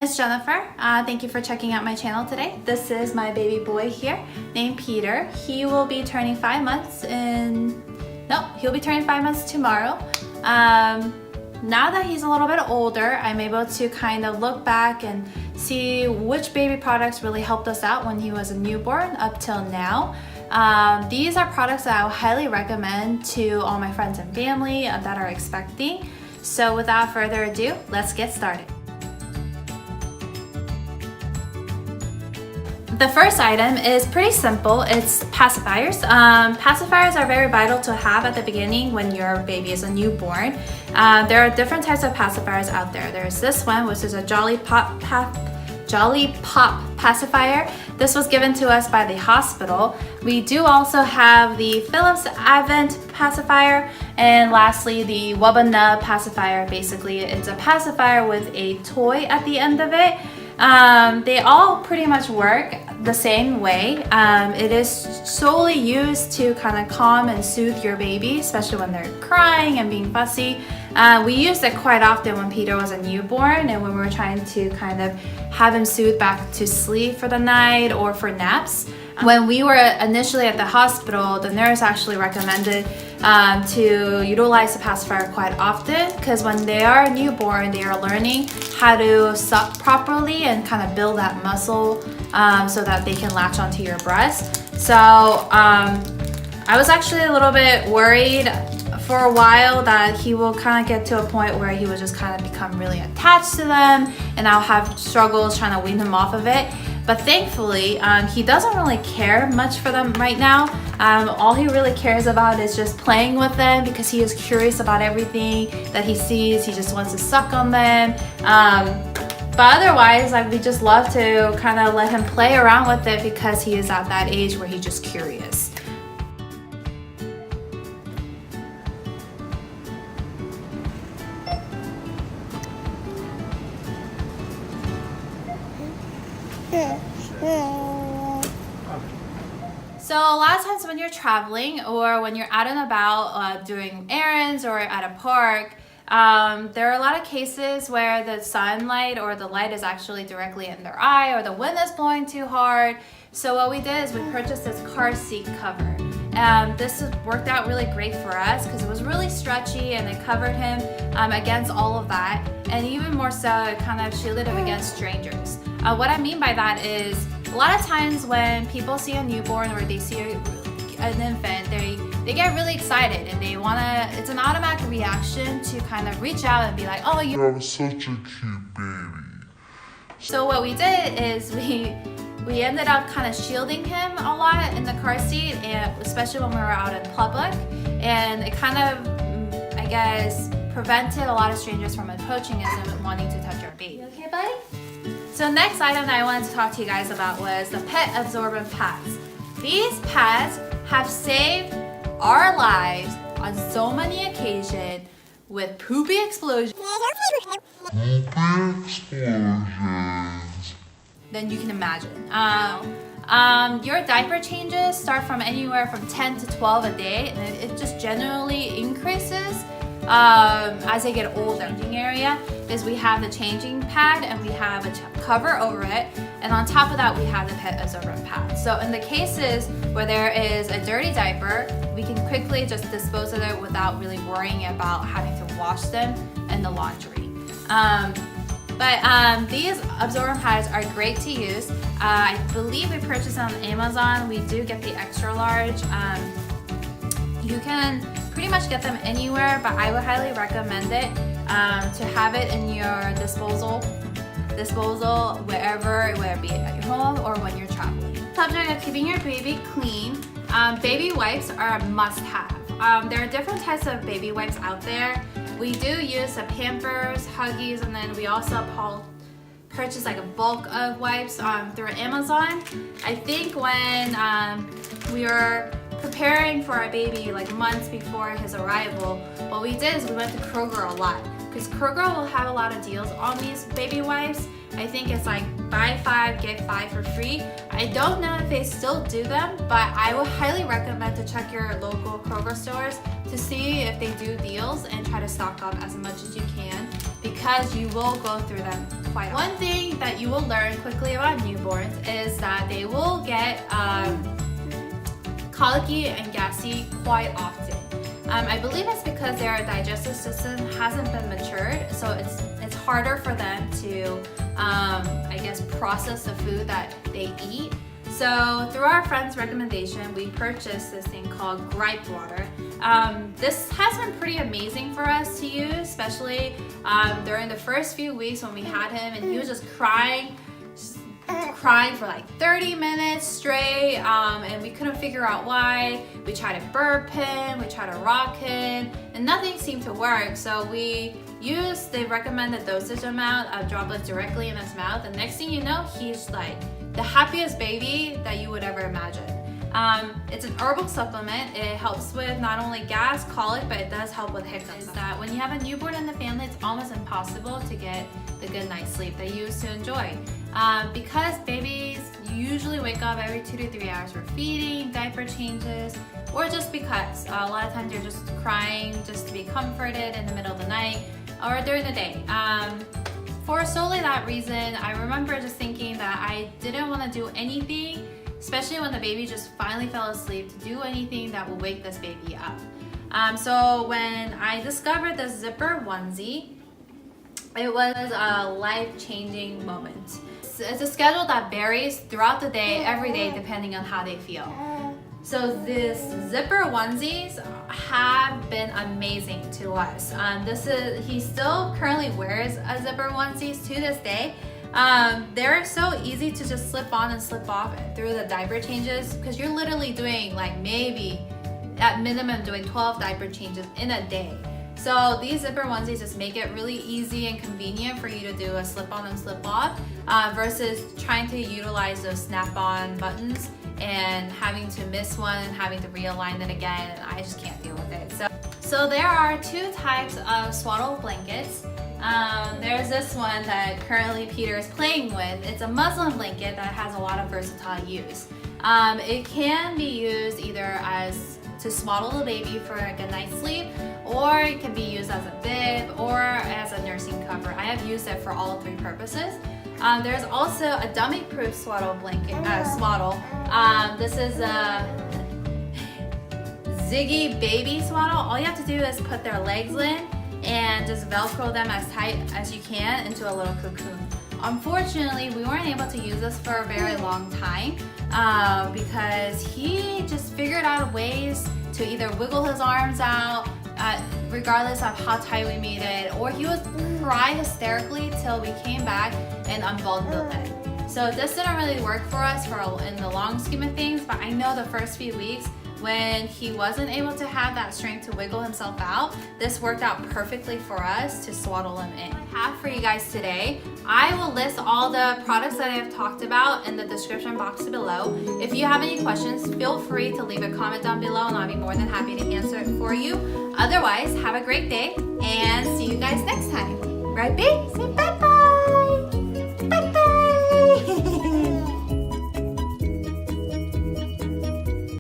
It's Jennifer. Thank you for checking out my channel today. This is my baby boy here named Peter. He will be turning 5 months he'll be turning 5 months tomorrow. Now that he's a little bit older, I'm able to kind of look back and see which baby products really helped us out when he was a newborn up till now. These are products that I would highly recommend to all my friends and family that are expecting. So without further ado, let's get started. The first item is pretty simple. It's pacifiers. Pacifiers are very vital to have at the beginning when your baby is a newborn. There are different types of pacifiers out there. There's this one, which is a Jollypop pacifier. This was given to us by the hospital. We do also have the Philips Avent pacifier, and lastly the wabbanub pacifier. Basically, it's a pacifier with a toy at the end of it. They all pretty much work the same way. It is solely used to kind of calm and soothe your baby, especially when they're crying and being fussy. We used it quite often when Peter was a newborn and when we were trying to kind of have him soothed back to sleep for the night or for naps. When we were initially at the hospital, the nurse actually recommended to utilize the pacifier quite often, because when they are newborn, they are learning how to suck properly and kind of build that muscle so that they can latch onto your breast. So I was actually a little bit worried for a while that he will kind of get to a point where he will just kind of become really attached to them and I'll have struggles trying to wean him off of it. But thankfully, he doesn't really care much for them right now. All he really cares about is just playing with them, because he is curious about everything that he sees. He just wants to suck on them. But otherwise, we just love to kind of let him play around with it, because he is at that age where he's just curious. So a lot of times when you're traveling or when you're out and about doing errands or at a park, there are a lot of cases where the sunlight or the light is actually directly in their eye, or the wind is blowing too hard. So what we did is we purchased this car seat cover. This has worked out really great for us because it was really stretchy and it covered him against all of that, and even more so, it kind of shielded him against strangers. What I mean by that is, a lot of times when people see a newborn or they see an infant, they get really excited and they wanna, it's an automatic reaction to kind of reach out and be like, oh, you have such a cute baby. So what we did is we ended up kind of shielding him a lot in the car seat, and especially when we were out in public, and it kind of, I guess, prevented a lot of strangers from approaching us and wanting to touch our baby. You okay, buddy? So next item that I wanted to talk to you guys about was the pet absorbent pads. These pads have saved our lives on so many occasions with poopy explosions than you can imagine. Your diaper changes start from anywhere from 10 to 12 a day, and it just generally increases as they get older. Changing area is we have the changing pad and we have a cover over it, and on top of that we have the pet absorbent pad. So in the cases where there is a dirty diaper, we can quickly just dispose of it without really worrying about having to wash them in the laundry. But these absorbent pads are great to use. I believe we purchased on Amazon. We do get the extra large. You can pretty much get them anywhere, but I would highly recommend it to have it in your disposal wherever, whether it be at your home or when you're traveling. Subject of keeping your baby clean, baby wipes are a must-have. There are different types of baby wipes out there. We do use the Pampers, Huggies, and then we also purchase a bulk of wipes through Amazon. I think when we were preparing for our baby months before his arrival, what we did is we went to Kroger a lot, because Kroger will have a lot of deals on these baby wipes. I think it's buy 5 get 5 for free. I don't know if they still do them, but I would highly recommend to check your local Kroger stores to see if they do deals and try to stock up as much as you can, because you will go through them quite often. One thing that you will learn quickly about newborns is that they will get colicky and gassy quite often. I believe it's because their digestive system hasn't been matured, so it's harder for them to, I guess, process the food that they eat. So through our friend's recommendation, we purchased this thing called Gripe water. This has been pretty amazing for us to use, especially during the first few weeks when we had him and he was just crying for like 30 minutes straight, and we couldn't figure out why. We tried to burp him, we tried to rock him, and nothing seemed to work. So we used the recommended dosage amount of droplets directly in his mouth, and next thing you know, he's like the happiest baby that you would ever imagine. It's an herbal supplement. It helps with not only gas, colic, but it does help with hiccups. That when you have a newborn in the family, it's almost impossible to get the good night's sleep that you used to enjoy. Because babies usually wake up every 2 to 3 hours for feeding, diaper changes, or just because. A lot of times you're just crying just to be comforted in the middle of the night or during the day. For solely that reason, I remember just thinking that I didn't want to do anything, especially when the baby just finally fell asleep, to do anything that will wake this baby up. So when I discovered the zipper onesie, it was a life-changing moment. It's a schedule that varies throughout the day, every day, depending on how they feel. So this zipper onesies have been amazing to us. He still currently wears a zipper onesies to this day. They're so easy to just slip on and slip off through the diaper changes, because you're literally doing like maybe at minimum doing 12 diaper changes in a day. So these zipper onesies just make it really easy and convenient for you to do a slip on and slip off, versus trying to utilize those snap-on buttons and having to miss one and having to realign it again. And I just can't deal with it. So there are 2 types of swaddle blankets. There's this one that currently Peter is playing with. It's a muslin blanket that has a lot of versatile use. It can be used either as to swaddle the baby for a good night's sleep, or it can be used as a bib or as a nursing cover. I have used it for all 3 purposes. There's also a dummy-proof swaddle blanket. This is a Ziggy baby swaddle. All you have to do is put their legs in and just Velcro them as tight as you can into a little cocoon. Unfortunately, we weren't able to use this for a very long time because he just figured out ways to either wiggle his arms out, regardless of how tight we made it, or he would cry hysterically till we came back and unbundled it. So this didn't really work for us in the long scheme of things, but I know the first few weeks when he wasn't able to have that strength to wiggle himself out, this worked out perfectly for us to swaddle him in. I have for you guys today, I will list all the products that I have talked about in the description box below. If you have any questions, feel free to leave a comment down below and I'll be more than happy to answer it for you. Otherwise, have a great day and see you guys next time. Right, babes?